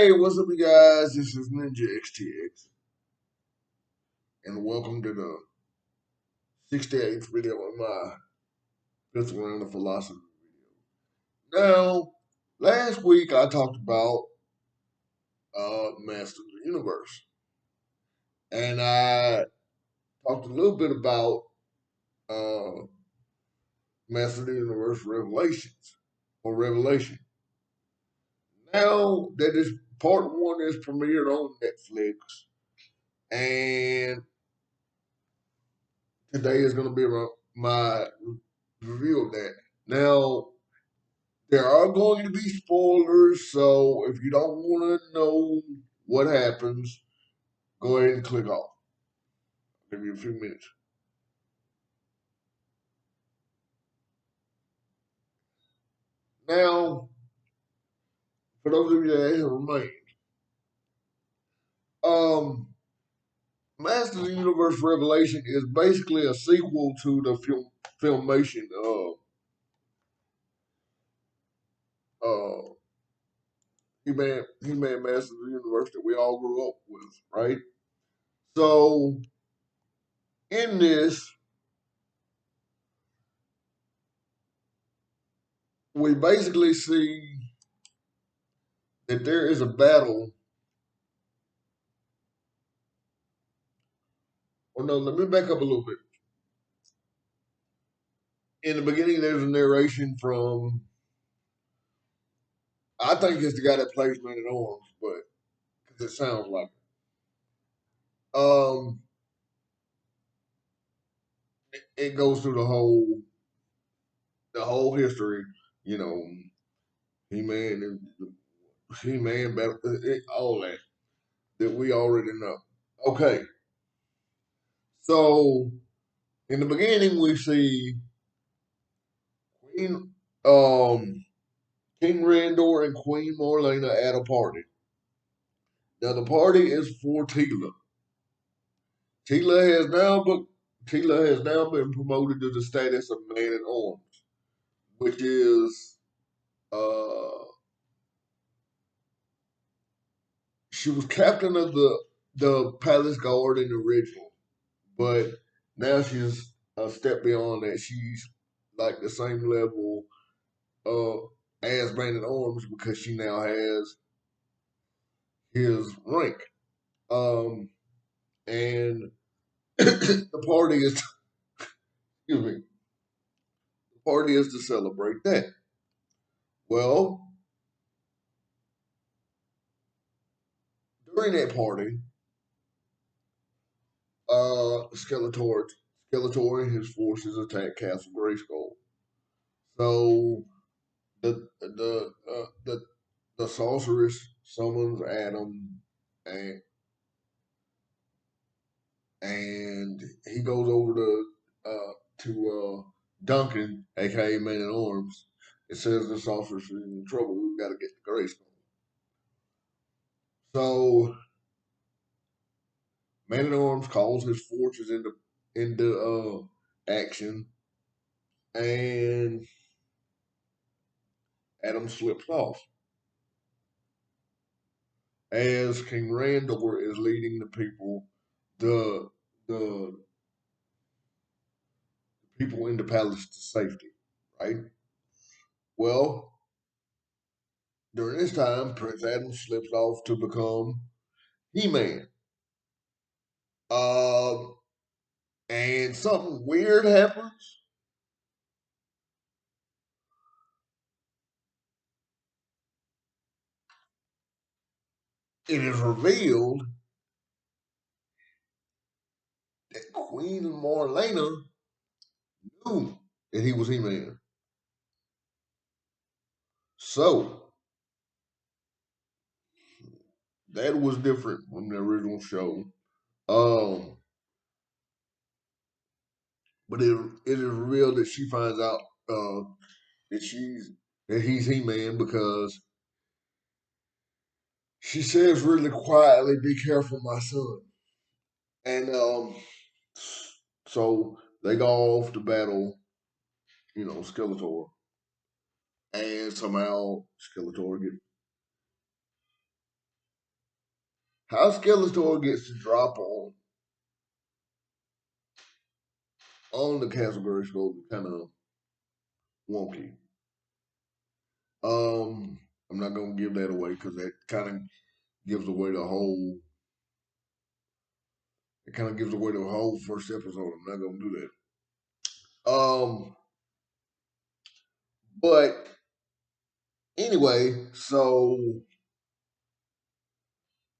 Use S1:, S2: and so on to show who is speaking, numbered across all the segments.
S1: Hey, what's up, you guys? This is Ninjaxtx, and welcome to the 68th video of my fifth round of philosophy video. Now, last week I talked about Master of the Universe, and I talked a little bit about uh, Master of the Universe Revelations or Revelation. Now that this part one is premiered on Netflix, and today is going to be my review of that. Now, there are going to be spoilers, so if you don't want to know what happens, go ahead and click off. I'll give you a few minutes. Now, for those of you that have remained, um, Masters of the Universe Revelation is basically a sequel to the filmation of uh, He-Man Masters of the Universe that we all grew up with, right? So, in this, we basically see that there is a battle. Oh no, let me back up a little bit. In the beginning, there's a narration from, I think it's the guy that plays Man at Arms, but because it sounds like it. It goes through the whole history, you know, He-Man and He-Man, all that we already know. Okay, so in the beginning, we see Queen, um, King Randor and Queen Marlena at a party. Now the party is for Tila. Tila has now but Tila has now been promoted to the status of man at arms, which is uh she was captain of the palace guard in the original, but now she's a step beyond that. She's like the same level as man at arms because she now has his rank. Um and the party is excuse me, the party is to celebrate that. Well, during that party, Skeletor, Skeletor and his forces attack Castle Grayskull. So the sorceress summons Adam, and and he goes over to Duncan, aka Man at Arms. It says the sorceress is in trouble. We've got to get to Grayskull. So Man at Arms calls his forces into action, and Adam slips off as King Randor is leading the the people in the palace to safety, right? Well, during this time, Prince Adam slips off to become He-Man. Um, and something weird happens. It is revealed that Queen Marlena knew that he was He-Man. So that was different from the original show. Um, but it is revealed that she finds out uh, that he's He-Man because she says really quietly, "Be careful, my son." And so they go off to battle, Skeletor, and somehow Skeletor how Skeletor gets to drop on the Castle Grayskull is kind of wonky. Um, I'm not gonna give that away because that kind of gives away the whole. It kind of gives away the whole first episode. I'm not gonna do that. But anyway, so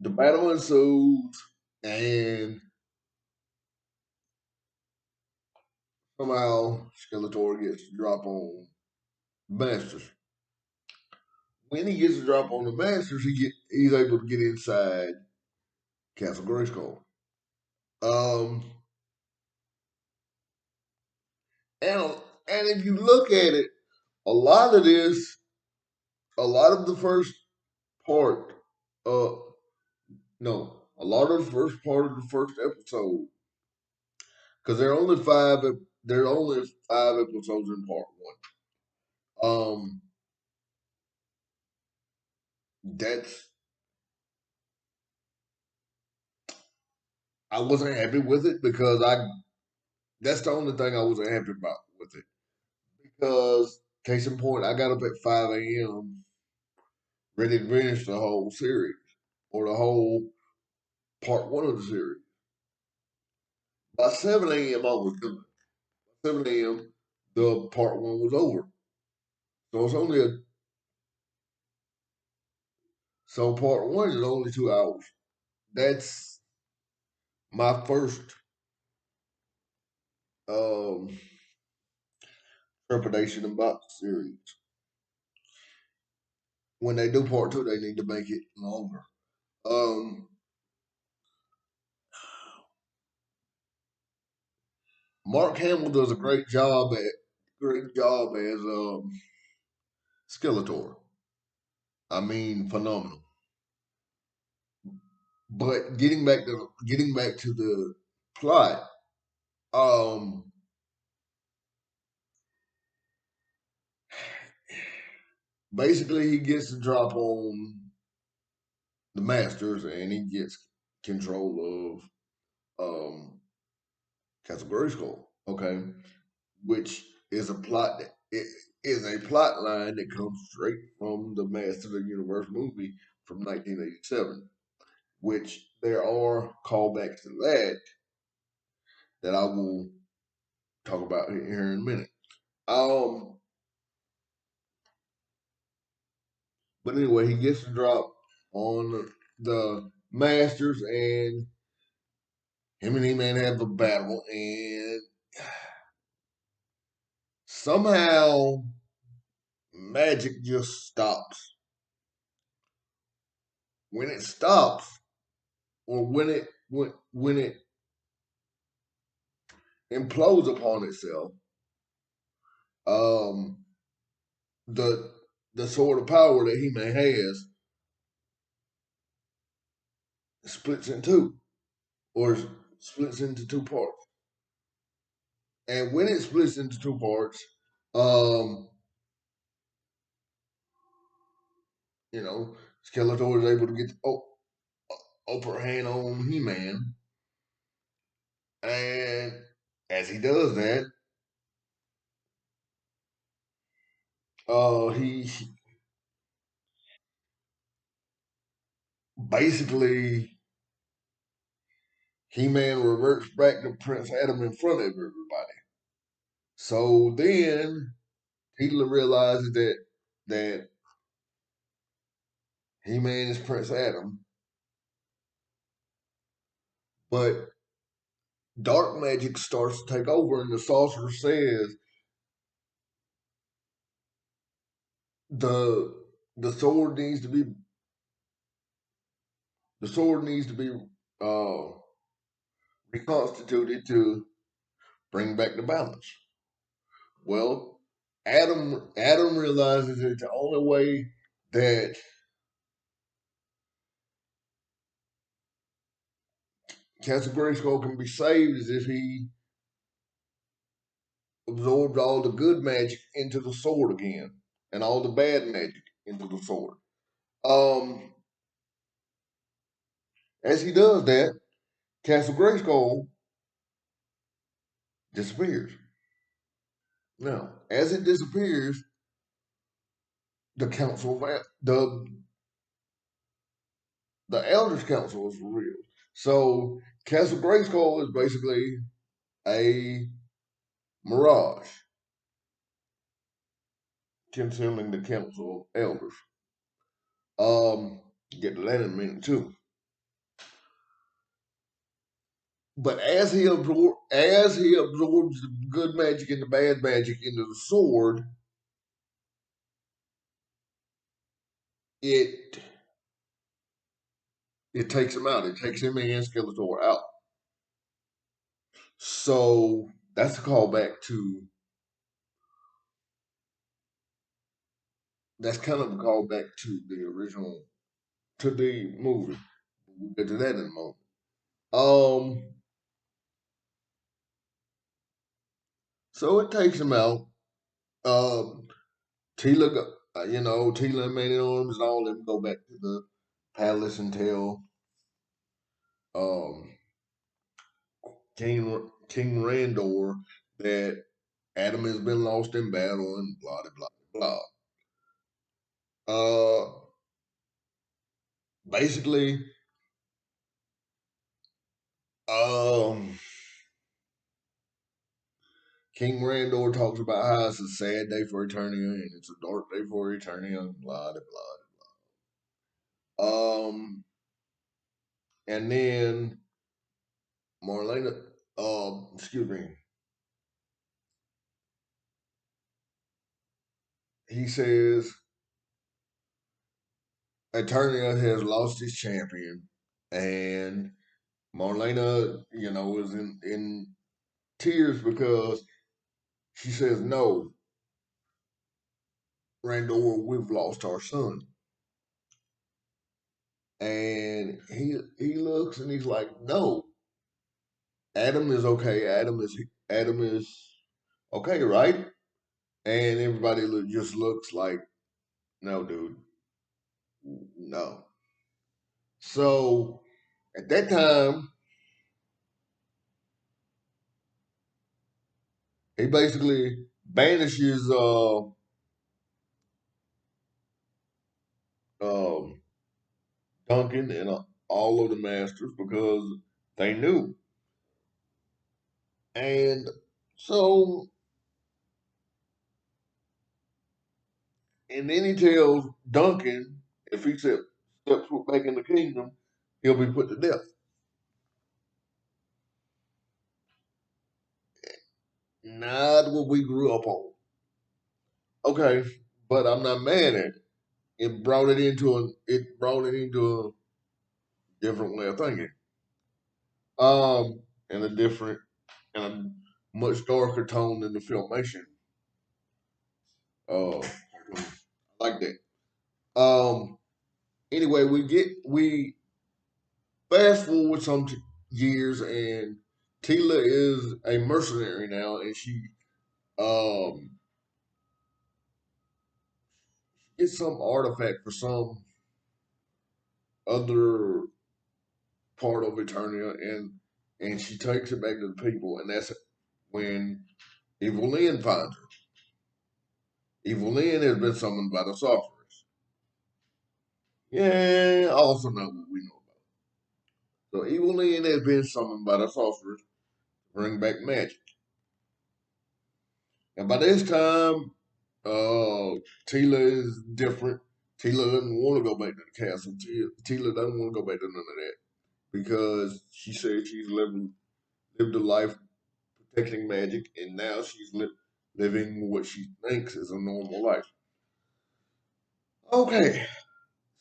S1: the battle ensues, and somehow Skeletor gets to drop on Masters. When he gets to drop on the Masters, he's able to get inside Castle Grayskull. Um, and and if you look at it, a lot of this, a lot of the first part, uh, no, a lot of the first part of the first episode, because there are only five episodes in part one. That's I wasn't happy with it because I that's the only thing I wasn't happy about with it. Because case in point, I got up at 5 a.m. ready to finish the whole series or the whole part one of the series. By 7 a.m. I was done. By 7 a.m. the part one was over. So it's only a so part one is only 2 hours. That's my first um trepidation about the series. When they do part two, they need to make it longer. Um Mark Hamill does a great job as Skeletor. I mean, phenomenal. But getting back to the plot, um, basically he gets the drop on the Masters and he gets control of Castle Grayskull. Okay, which is a plot that it is a plot line that comes straight from the Master of the Universe movie from 1987. Which there are callbacks to that I will talk about here in a minute. Um, but anyway, he gets the drop on the Masters, and him and E-Man have a battle, and somehow magic just stops. When it stops, or when it implodes upon itself, um, the the sword of power that He-Man has splits in two, or splits into two parts. And when it splits into two parts, um, you know, Skeletor is able to get the upper hand on He-Man, and as he does that, he basically He-Man reverts back to Prince Adam in front of everybody. So then Hitler realizes that He-Man is Prince Adam, but dark magic starts to take over, and the sorcerer says the the sword needs to be the sword needs to be uh, reconstituted to bring back the balance. Well, Adam realizes that the only way that Castle Grayskull can be saved is if he absorbed all the good magic into the sword again, and all the bad magic into the sword. Um, As he does that, Castle Grayskull disappears. Now, as it disappears, the council of the Elders Council is revealed. So Castle Grayskull is basically a mirage concerning the Council of Elders. Um, get to that in a minute too. But as he absorbs the good magic and the bad magic into the sword, it it takes him out. It takes him and Skeletor out. So that's a callback to that's kind of a callback to the original to the movie. We'll get to that in a moment. Um, so it takes him out. Um, Tila, Tila and Man at Arms and all of them go back to the palace and tell um King Randor that Adam has been lost in battle and blah blah blah. Basically, um, King Randor talks about how it's a sad day for Eternia and it's a dark day for Eternia and blah blah blah. And then Marlena, excuse me, he says Eternia has lost his champion, and Marlena, is in tears because she says, "No, Randor, we've lost our son." And he looks and he's like, "No, Adam is okay. Adam is okay, right?" And everybody just looks like, "No, dude, no." So at that time, he basically banishes um, Duncan and all of the masters because they knew. And so, and then he tells Duncan if he steps foot back in the kingdom, he'll be put to death. Not what we grew up on. Okay, but I'm not mad at it. It brought it into a different way of thinking. And a different and a much darker tone than the filmation. Uh, I like that. Anyway, we fast forward years, and Tila is a mercenary now, and she um gets some artifact for some other part of Eternia, and she takes it back to the people, and that's when Evil Lynn finds her. Evil Lynn has been summoned by the sorceress. Yeah, I also know what we know about. So Evil Lynn has been summoned by the sorceress to bring back magic. And by this time, Tila is different. Tila doesn't want to go back to the castle. Tila doesn't want to go back to none of that because she said she's lived a life protecting magic, and now she's living what she thinks is a normal life. Okay,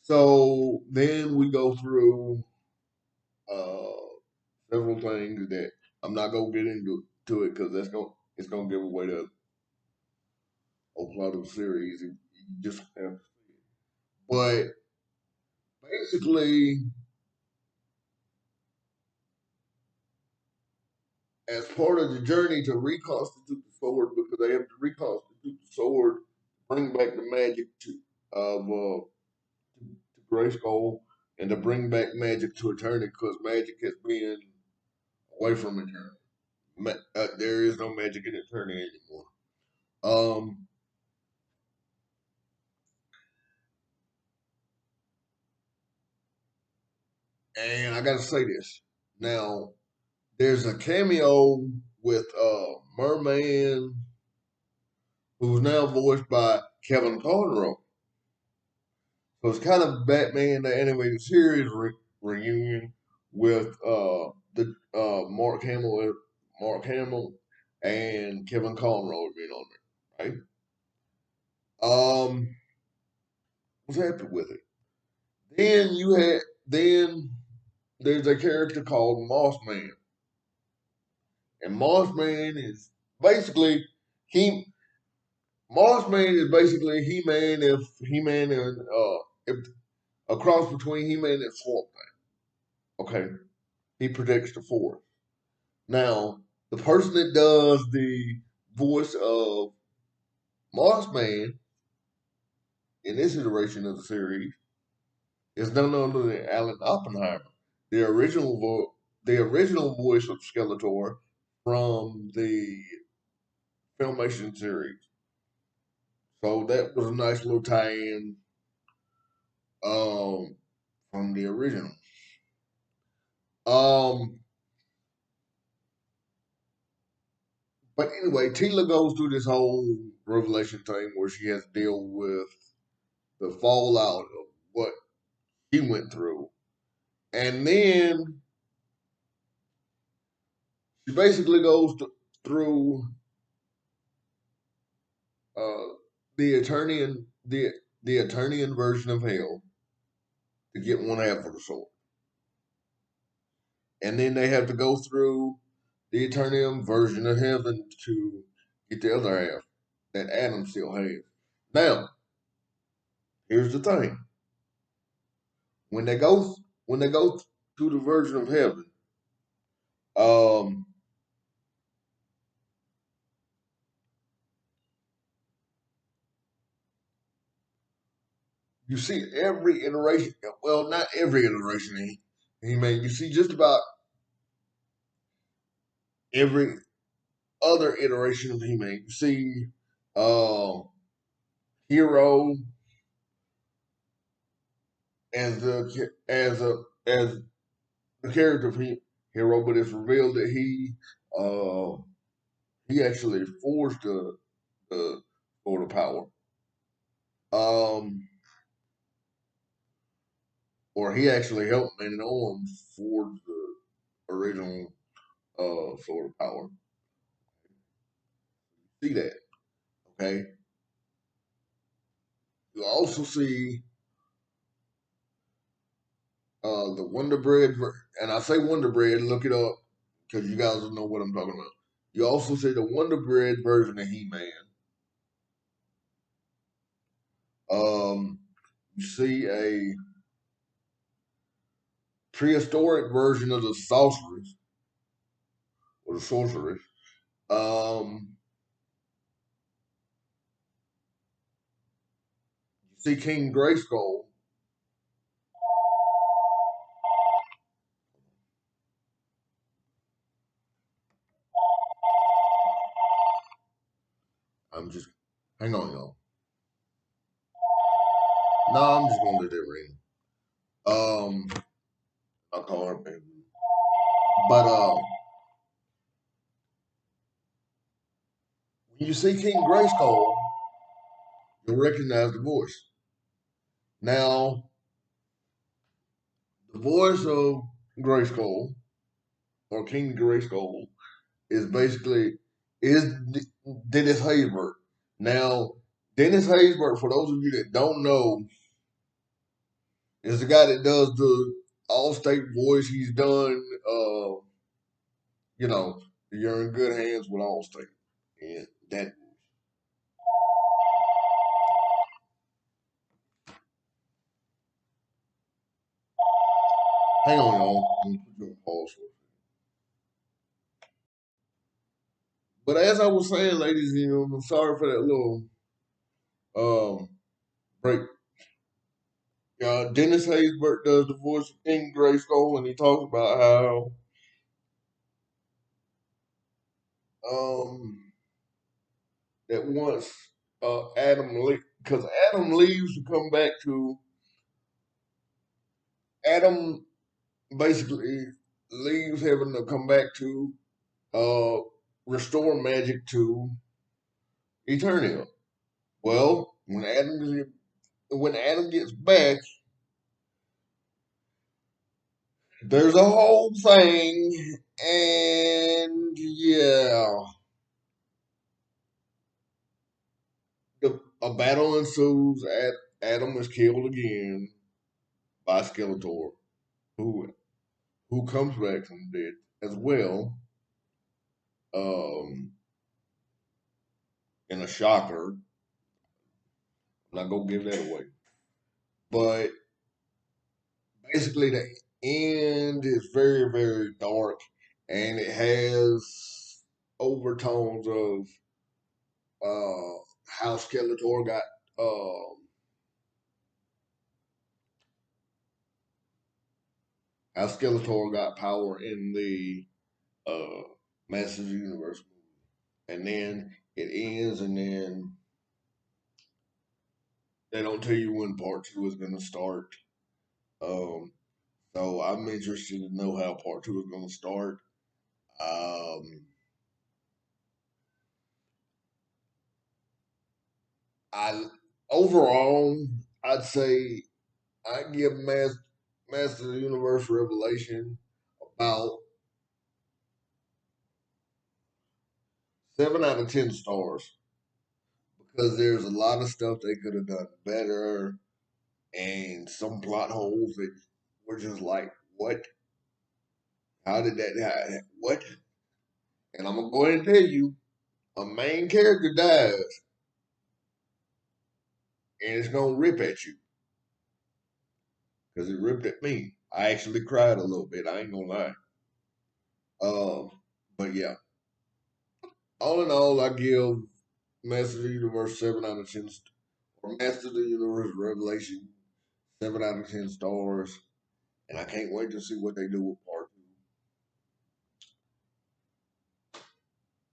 S1: so then we go through uh, several things that I'm not gonna get into it because it's gonna give away the whole plot of the series. You just have, but basically, as part of the journey to reconstitute the sword, because they have to reconstitute the sword, bring back the magic to Grayskull. and to bring back magic to Eternity because magic has been away from Eternity. There is no magic in Eternity anymore. Um, and I gotta say this now. There's a cameo with Merman, who's now voiced by Kevin Conroy. So it's kind of Batman the animated series reunion with the Mark Hamill, and Kevin Conroy being on there, right? Was happy with it. Then you had then there's a character called Moss Man, and Moss Man is basically he. Moss Man is basically He Man if He Man and if a cross between He Man and Swamp Thing. Okay, he protects the forest. Now, the person that does the voice of Moss Man in this iteration of the series is none other than Alan Oppenheimer, the the original voice of Skeletor from the Filmation series. So that was a nice little tie-in um, from the original. Um, but anyway, Tila goes through this whole revelation thing where she has to deal with the fallout of what he went through. And then she basically through uh, the attorney and the attorney version of hell to get one half of the sword, and then they have to go through the Eternium version of heaven to get the other half that Adam still has. Now, here's the thing: when they go when they go to the version of heaven, um, you see every iteration. Well, not every iteration. Man, you see just about every other iteration of He-Man. You see, uh, Hero as the character of Hero, but it's revealed that uh, he actually forged the Sword of Power. Um, or he actually helped Man at Arms forge the original Sword of Power. See that, okay? You also see the Wonder Bread, and I say Wonder Bread, look it up because you guys will know what I'm talking about. You also see the Wonder Bread version of He-Man. You see a prehistoric version of the sorceress or the sorceress. Um, you see King Grayskull. I'm just hang on, y'all. No, I'm just gonna let that ring. I'll call her baby. But when you see King Grayskull, you'll recognize the voice. Now, the voice of Grayskull or King Grayskull is basically is Dennis Haysbert. Now, Dennis Haysbert, for those of you that don't know, is the guy that does the Allstate voice. He's done, you know, you're in good hands with Allstate, and that. Hang on, y'all. I'm gonna put you on pause for a second. But as I was saying, ladies and gentlemen, I'm sorry for that little um break. Dennis Haysbert does the voice of King Grayskull, and he talks about how um, that once because Adam leaves to come back to Adam basically leaves heaven to come back to uh, restore magic to Eternia. Well, when Adam gets back, there's a whole thing, and yeah, a battle ensues. Adam is killed again by Skeletor, who who comes back from the dead as well. Um, in a shocker, I'm not gonna give that away, but basically the end is very very dark, and it has overtones of how Skeletor got um how Skeletor got power in the uh Masters of the Universe movie. And then it ends, and then they don't tell you when part two is gonna start. Um so I'm interested to know how part two is gonna start. Um I overall I'd say I give Master of the Universe Revelation about 7 out of 10 stars because there's a lot of stuff they could have done better and some plot holes that were just like, what? How did that happen? What? And I'm gonna go ahead and tell you, a main character dies, and it's gonna rip at you because it ripped at me. I actually cried a little bit. I ain't gonna lie. Um, but yeah, all in all, I give Master of the Universe 7 out of 10, or Master of the Universe Revelation 7 out of 10 stars, and I can't wait to see what they do with part two.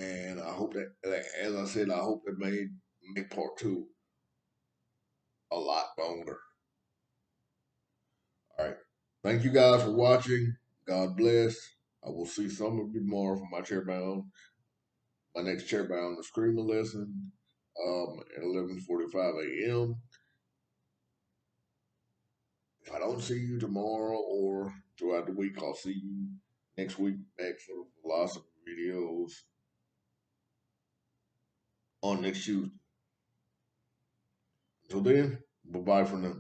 S1: And I hope that, as I said, I hope they make part two a lot longer. All right. Thank you guys for watching. God bless. I will see some of you tomorrow for my next chairbound the screaming lesson at 11:45 a.m. If I don't see you tomorrow or throughout the week, I'll see you next week back for the philosophy videos on next Tuesday. Until then, bye bye for now.